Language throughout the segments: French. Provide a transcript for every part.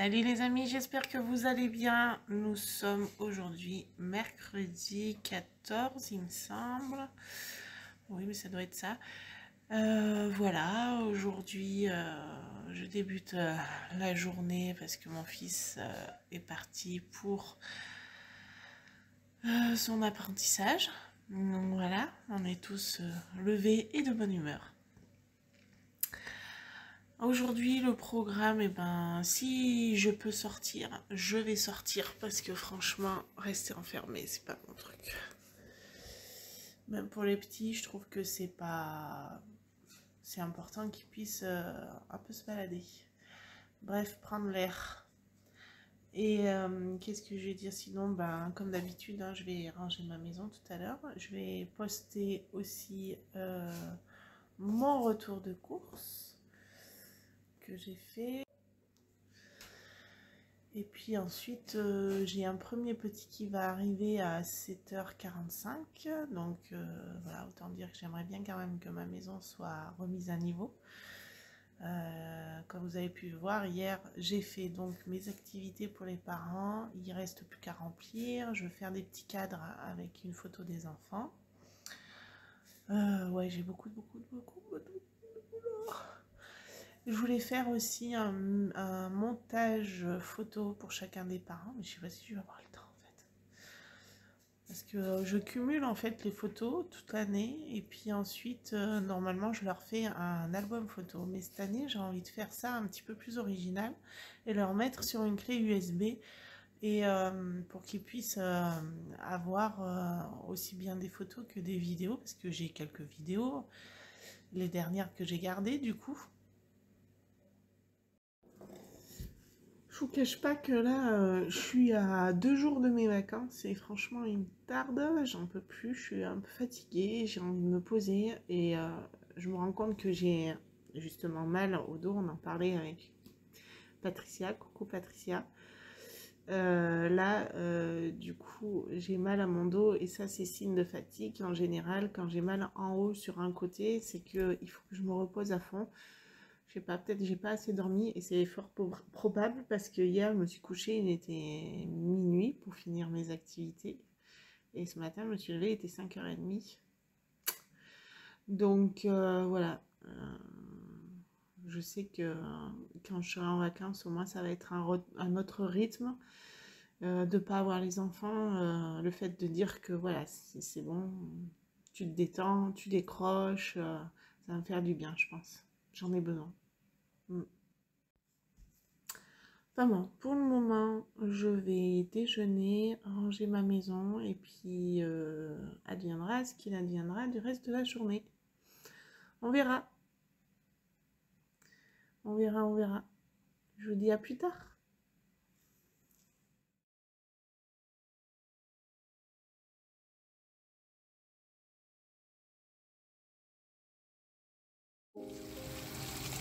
Salut les amis, j'espère que vous allez bien. Nous sommes aujourd'hui mercredi 14, il me semble. Oui, mais ça doit être ça. Voilà, aujourd'hui, je débute la journée parce que mon fils est parti pour son apprentissage. Donc voilà, on est tous levés et de bonne humeur. Aujourd'hui, le programme, si je peux sortir, je vais sortir parce que franchement, rester enfermé, c'est pas mon truc. Même pour les petits, je trouve que c'est important qu'ils puissent un peu se balader. Bref, prendre l'air. Et qu'est-ce que je vais dire sinon? Comme d'habitude, je vais ranger ma maison tout à l'heure. Je vais poster aussi mon retour de course que j'ai fait. Et puis ensuite, j'ai un premier petit qui va arriver à 7h45. Donc voilà, autant dire que j'aimerais bien quand même que ma maison soit remise à niveau. Comme vous avez pu voir, hier, j'ai fait donc mes activités pour les parents. Il ne reste plus qu'à remplir. Je vais faire des petits cadres avec une photo des enfants. Ouais, j'ai beaucoup. Je voulais faire aussi un montage photo pour chacun des parents, mais je sais pas si je vais avoir le temps en fait. Parce que je cumule en fait les photos toute l'année et puis ensuite normalement je leur fais un album photo. Mais cette année j'ai envie de faire ça un petit peu plus original et leur mettre sur une clé USB et pour qu'ils puissent avoir aussi bien des photos que des vidéos, parce que j'ai quelques vidéos, les dernières que j'ai gardées du coup. Je vous cache pas que là, je suis à 2 jours de mes vacances et franchement, il me tarde, j'en peux plus, je suis un peu fatiguée, j'ai envie de me poser et je me rends compte que j'ai justement mal au dos, on en parlait avec Patricia, coucou Patricia. Du coup, j'ai mal à mon dos et ça, c'est signe de fatigue. En général, quand j'ai mal en haut sur un côté, c'est qu'il faut que je me repose à fond. Je sais pas, peut-être j'ai pas assez dormi et c'est fort probable parce que hier je me suis couchée, il était minuit pour finir mes activités et ce matin je me suis levée, il était 5h30. Donc voilà, je sais que quand je serai en vacances au moins ça va être un autre rythme, de pas avoir les enfants, le fait de dire que voilà c'est bon, tu te détends, tu décroches, ça va me faire du bien je pense, j'en ai besoin. Enfin bon, pour le moment, je vais déjeuner, ranger ma maison et puis adviendra ce qu'il adviendra du reste de la journée. On verra. On verra. Je vous dis à plus tard.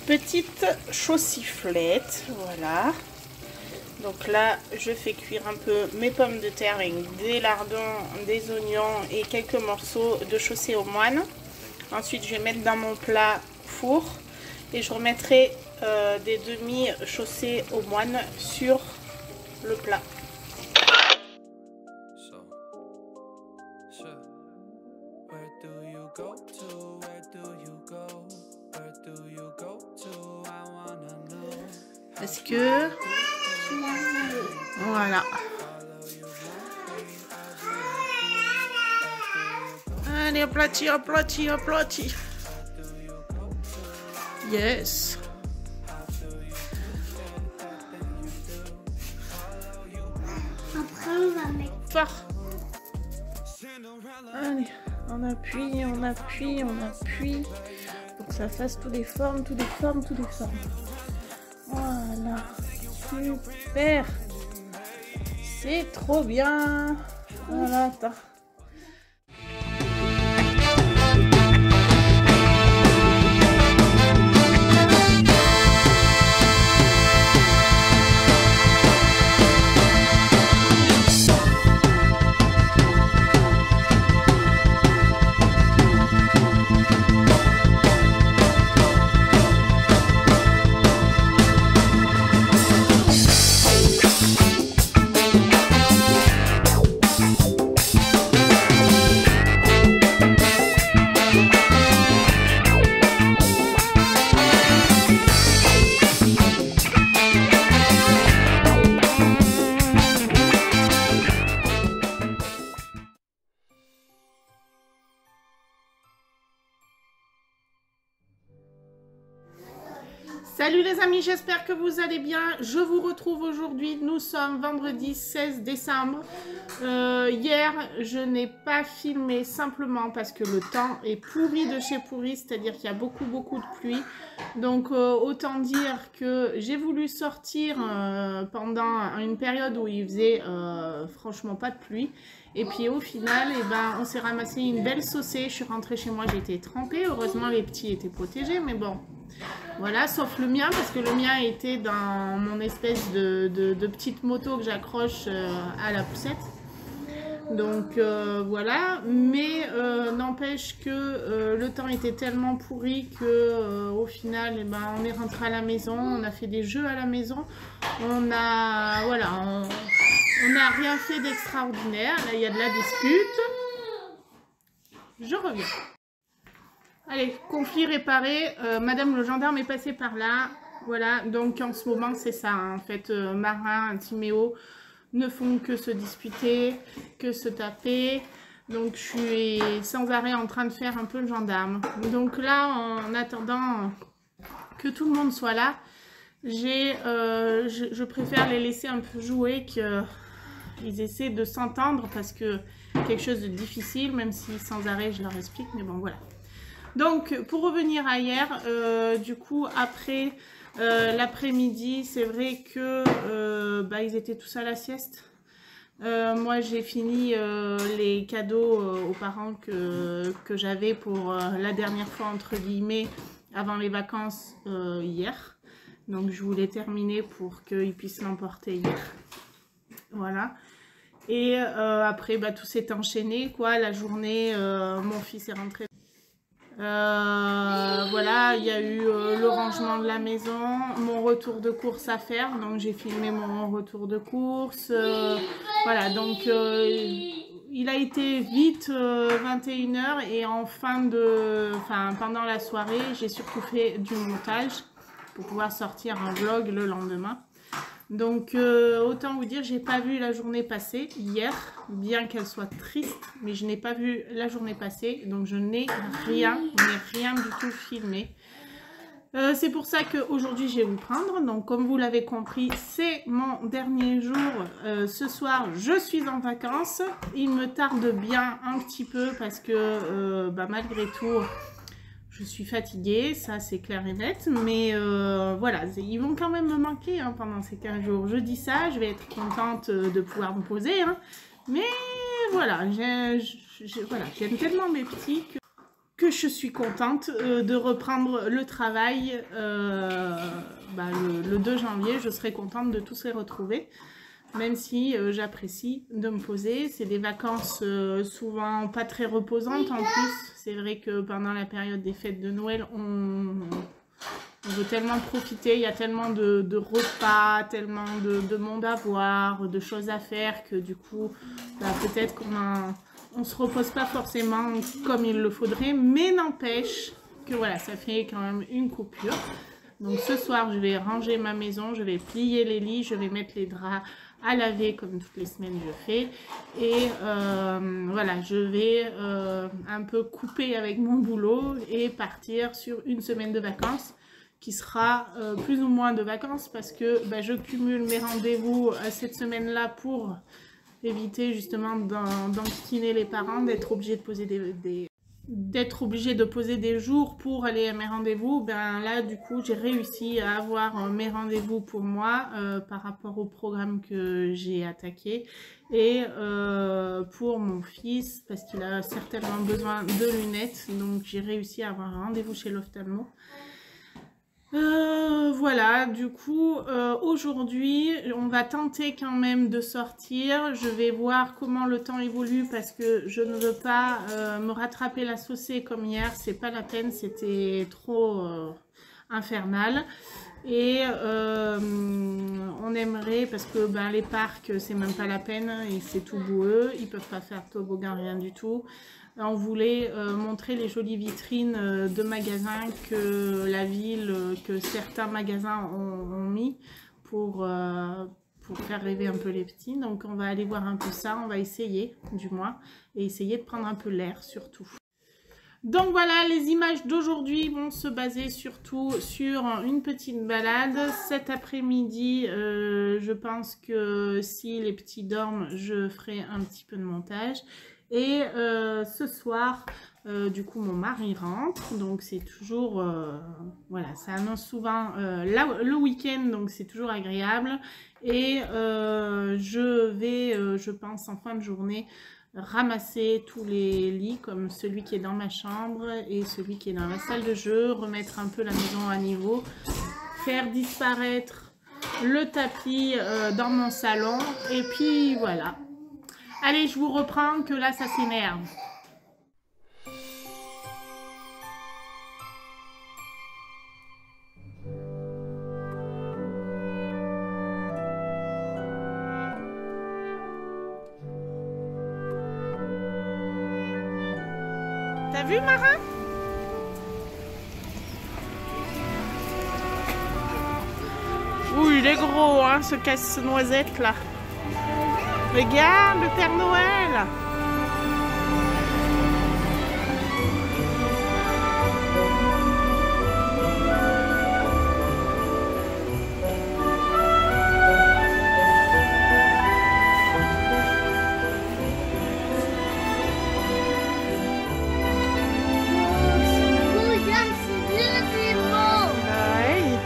Petite sauciflette, voilà. Donc là, je fais cuire un peu mes pommes de terre avec des lardons, des oignons et quelques morceaux de chaussée aux moines. Ensuite, je vais mettre dans mon plat four et je remettrai des demi chaussées aux moines sur le plat. Est-ce que... Voilà. Allez, aplati. Yes. Après, on va mettre fort. Allez, on appuie pour que ça fasse toutes les formes. Voilà, super, c'est trop bien. Voilà, attends. Salut les amis, j'espère que vous allez bien. Je vous retrouve aujourd'hui, nous sommes vendredi 16 décembre. Hier, je n'ai pas filmé simplement parce que le temps est pourri de chez pourri, c'est-à-dire qu'il y a beaucoup de pluie. Donc autant dire que j'ai voulu sortir pendant une période où il faisait franchement pas de pluie. Et puis au final, eh ben, on s'est ramassé une belle saucée. Je suis rentrée chez moi, j'ai été trempée. Heureusement, les petits étaient protégés, mais bon. Voilà, sauf le mien, parce que le mien était dans mon espèce de petite moto que j'accroche à la poussette. Donc voilà, mais n'empêche que le temps était tellement pourri que au final, eh ben, on est rentré à la maison, on a fait des jeux à la maison, on a rien fait d'extraordinaire. Là, il y a de la dispute. Je reviens. Allez, conflit réparé. Madame le gendarme est passée par là. Voilà, donc en ce moment, c'est ça. Hein. En fait, Marin, Timéo ne font que se disputer, que se taper. Donc, je suis sans arrêt en train de faire un peu le gendarme. Donc là, en attendant que tout le monde soit là, je préfère les laisser un peu jouer, qu'ils essaient de s'entendre parce que quelque chose de difficile, même si sans arrêt, je leur explique. Mais bon, voilà. Donc, pour revenir à hier, du coup, après l'après-midi, c'est vrai que ils étaient tous à la sieste. Moi, j'ai fini les cadeaux aux parents que j'avais pour la dernière fois, entre guillemets, avant les vacances hier. Donc, je voulais terminer pour qu'ils puissent l'emporter hier. Voilà. Et après, tout s'est enchaîné, quoi. La journée, mon fils est rentré. Voilà, il y a eu le rangement de la maison, mon retour de course à faire, donc j'ai filmé mon retour de course. Voilà, donc il a été vite 21 h et pendant la soirée, j'ai surtout fait du montage pour pouvoir sortir un vlog le lendemain. Donc autant vous dire, j'ai pas vu la journée passer hier, bien qu'elle soit triste, mais je n'ai pas vu la journée passer, donc je n'ai rien du tout filmé. C'est pour ça qu'aujourd'hui je vais vous prendre. Donc comme vous l'avez compris, c'est mon dernier jour. Ce soir je suis en vacances. Il me tarde bien un petit peu parce que malgré tout je suis fatiguée, ça c'est clair et net, mais voilà, ils vont quand même me manquer hein, pendant ces 15 jours. Je dis ça, je vais être contente de pouvoir me poser, hein, mais voilà, j'aime tellement mes petits que je suis contente de reprendre le travail le 2 janvier. Je serai contente de tous les retrouver. Même si j'apprécie de me poser. C'est des vacances souvent pas très reposantes en plus. C'est vrai que pendant la période des fêtes de Noël, on veut tellement profiter. Il y a tellement de repas, tellement de monde à voir, de choses à faire que du coup, peut-être qu'on se repose pas forcément comme il le faudrait. Mais n'empêche que voilà, ça fait quand même une coupure. Donc ce soir, je vais ranger ma maison, je vais plier les lits, je vais mettre les draps à laver comme toutes les semaines je fais. Et voilà, je vais un peu couper avec mon boulot et partir sur une semaine de vacances qui sera plus ou moins de vacances parce que je cumule mes rendez-vous cette semaine-là pour éviter justement d'enquiquiner les parents, d'être obligé de poser des jours pour aller à mes rendez-vous. Là du coup j'ai réussi à avoir mes rendez-vous pour moi par rapport au programme que j'ai attaqué et pour mon fils parce qu'il a certainement besoin de lunettes, donc j'ai réussi à avoir un rendez-vous chez l'ophtalmo. Voilà, du coup aujourd'hui on va tenter quand même de sortir. Je vais voir comment le temps évolue parce que je ne veux pas me rattraper la saucée comme hier, c'est pas la peine, c'était trop infernal. Et on aimerait, parce que les parcs c'est même pas la peine et c'est tout boueux, ils peuvent pas faire toboggan, rien du tout. On voulait montrer les jolies vitrines de magasins que la ville, que certains magasins ont mis pour faire rêver un peu les petits. Donc on va aller voir un peu ça, on va essayer du moins, et essayer de prendre un peu l'air surtout. Donc voilà, les images d'aujourd'hui vont se baser surtout sur une petite balade. Cet après-midi, je pense que si les petits dorment, je ferai un petit peu de montage. Et ce soir, du coup, mon mari rentre. Donc c'est toujours, voilà, ça annonce souvent le week-end, donc c'est toujours agréable. Et je vais, je pense, en fin de journée, ramasser tous les lits comme celui qui est dans ma chambre et celui qui est dans la salle de jeu, remettre un peu la maison à niveau, faire disparaître le tapis dans mon salon et puis voilà. Allez, je vous reprends que là ça s'énerve. T'as vu, Marin? Ouh, il est gros, hein, ce casse-noisette là. Regarde le Père Noël.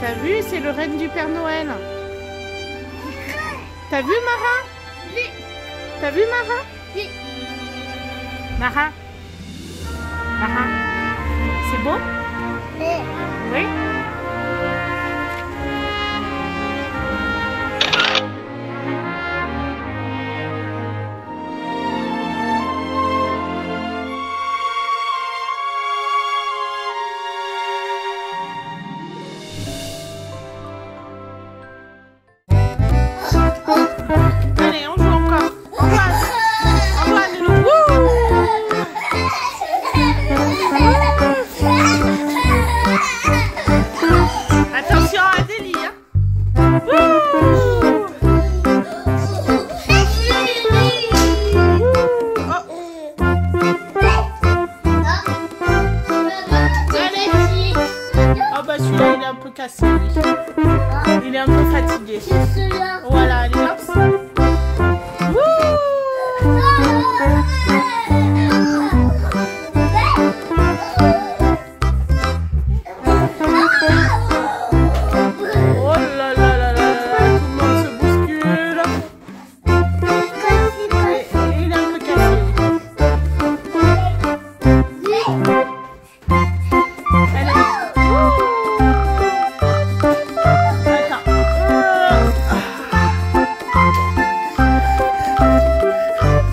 T'as vu, c'est le renne du Père Noël. T'as vu, Marin? Oui. T'as vu, Marin? Oui. Marin? Marin? C'est beau? Oui. Oui? Allez, on joue encore. On va de nous. Attention à Adélie, hein. Oh bah celui-là il est un peu cassé, lui. Il est un peu fatigué. Voilà, allez hop. Oh là là là là, tout le monde se bouscule. Et il est un peu cassé. Allez.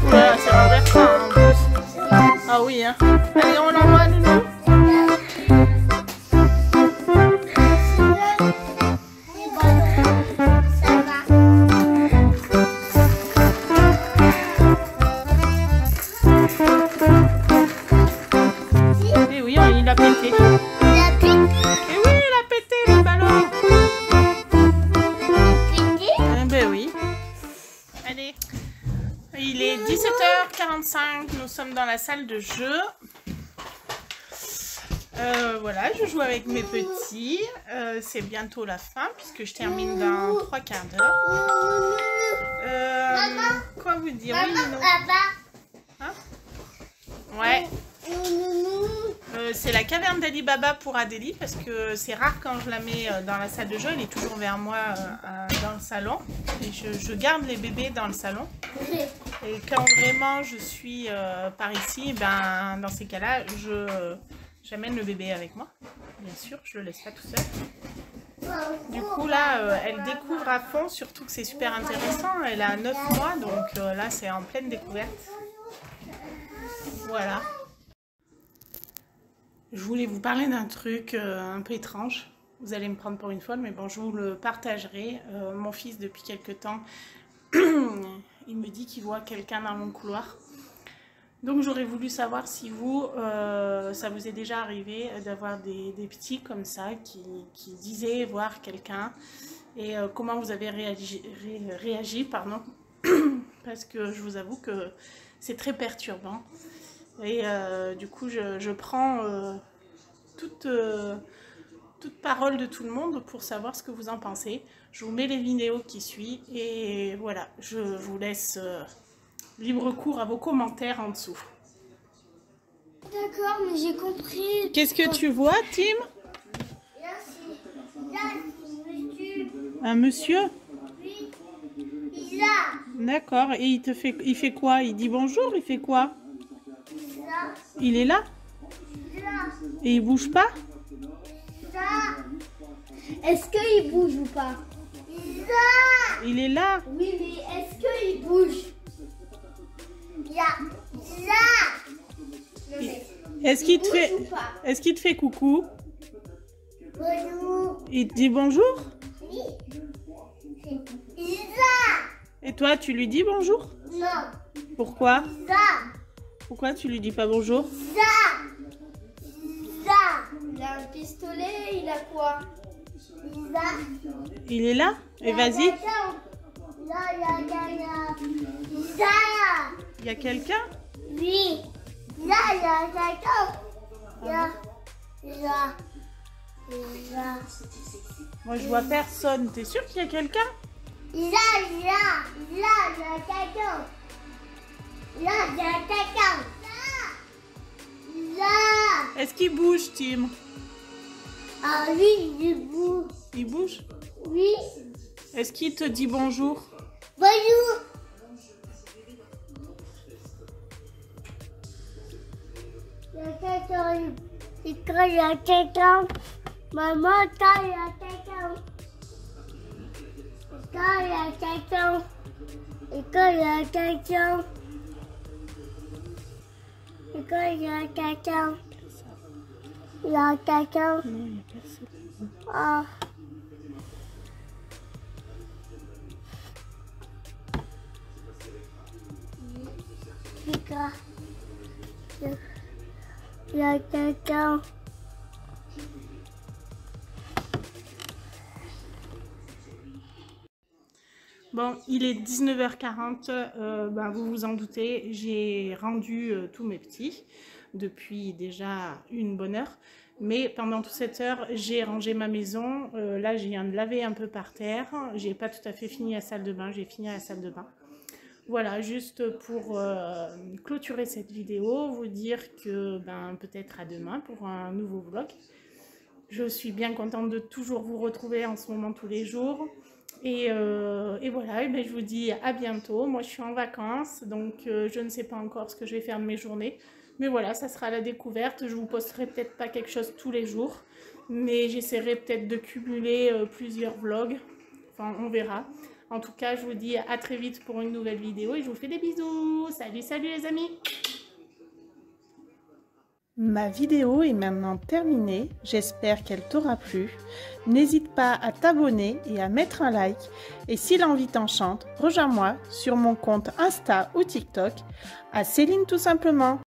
Voilà, c'est renversant en plus. Ah oui, hein. Allez, on l'envoie à Nounou. Et oui, il a pété. Et oui, il a pété le ballon. Eh ben oui. Allez. Il est 17h45, nous sommes dans la salle de jeu. Voilà, je joue avec mes petits. C'est bientôt la fin puisque je termine dans 3 quarts d'heure. Quoi vous dire? Oui, Nounou. Hein? Ouais. C'est la caverne d'Ali Baba pour Adélie parce que c'est rare quand je la mets dans la salle de jeu, elle est toujours vers moi dans le salon et je garde les bébés dans le salon. Et quand vraiment je suis par ici, ben, dans ces cas-là, j'amène le bébé avec moi. Bien sûr, je le laisse pas tout seul. Du coup là, elle découvre à fond, surtout que c'est super intéressant. Elle a 9 mois, donc là c'est en pleine découverte. Voilà. Je voulais vous parler d'un truc un peu étrange. Vous allez me prendre pour une folle, mais bon, je vous le partagerai. Mon fils, depuis quelque temps, il me dit qu'il voit quelqu'un dans mon couloir. Donc j'aurais voulu savoir si vous, ça vous est déjà arrivé d'avoir des petits comme ça qui disaient voir quelqu'un et comment vous avez réagi, pardon, parce que je vous avoue que c'est très perturbant. Et du coup, je prends toute parole de tout le monde pour savoir ce que vous en pensez. Je vous mets les vidéos qui suivent et voilà, je vous laisse libre cours à vos commentaires en dessous. D'accord, mais j'ai compris. Qu'est-ce que tu vois, Tim? Là, c'est monsieur. Un monsieur? Oui, il a. D'accord, et il fait quoi? Il dit bonjour, il fait quoi? Là, Il est là? là, Et il bouge pas? là. Est-ce qu'il bouge ou pas? Là. Il est là? Oui, mais est-ce qu'il bouge? Là, là. Est-ce qu'il te fait... Bouge ou pas? Est-ce qu'il te fait coucou? Bonjour. Il te dit bonjour? Oui. Il a. Et toi, tu lui dis bonjour? Non. Pourquoi? Ça. Pourquoi tu lui dis pas bonjour? Ça. Il a un pistolet, il a quoi? Il a. Il est là? Et vas-y. Là, il y a quelqu'un. Ça. Il y a quelqu'un? Oui. Là, il y a quelqu'un. Là. Là. Là. Moi, je vois personne. T'es sûr qu'il y a quelqu'un? Là, il y a quelqu'un. Là, il y a quelqu'un. Là. Est-ce qu'il bouge, Tim? Ah oui, il bouge. Il bouge? Oui. Est-ce qu'il te dit bonjour? Bonjour. Il y a quelqu'un. Et quand il y a quelqu'un, maman, quand il y a quelqu'un. Quand il y a quelqu'un. Et quand il y a quelqu'un. Et quand il y a quelqu'un. Il y a quelqu'un. Non, il n'y a personne. Ah. Il y a quelqu'un. Bon, il est 19h40, vous vous en doutez, j'ai rendu tous mes petits depuis déjà une bonne heure. Mais pendant toute cette heure, j'ai rangé ma maison. Là, je viens de laver un peu par terre. J'ai pas tout à fait fini la salle de bain, j'ai fini la salle de bain. Voilà, juste pour clôturer cette vidéo, vous dire que peut-être à demain pour un nouveau vlog. Je suis bien contente de toujours vous retrouver en ce moment tous les jours. Et voilà, je vous dis à bientôt. Moi, je suis en vacances, donc je ne sais pas encore ce que je vais faire de mes journées. Mais voilà, ça sera la découverte. Je vous posterai peut-être pas quelque chose tous les jours, mais j'essaierai peut-être de cumuler plusieurs vlogs. Enfin, on verra. En tout cas, je vous dis à très vite pour une nouvelle vidéo et je vous fais des bisous. Salut, salut les amis! Ma vidéo est maintenant terminée, j'espère qu'elle t'aura plu. N'hésite pas à t'abonner et à mettre un like. Et si l'envie t'enchante, rejoins-moi sur mon compte Insta ou TikTok, à Céline tout simplement.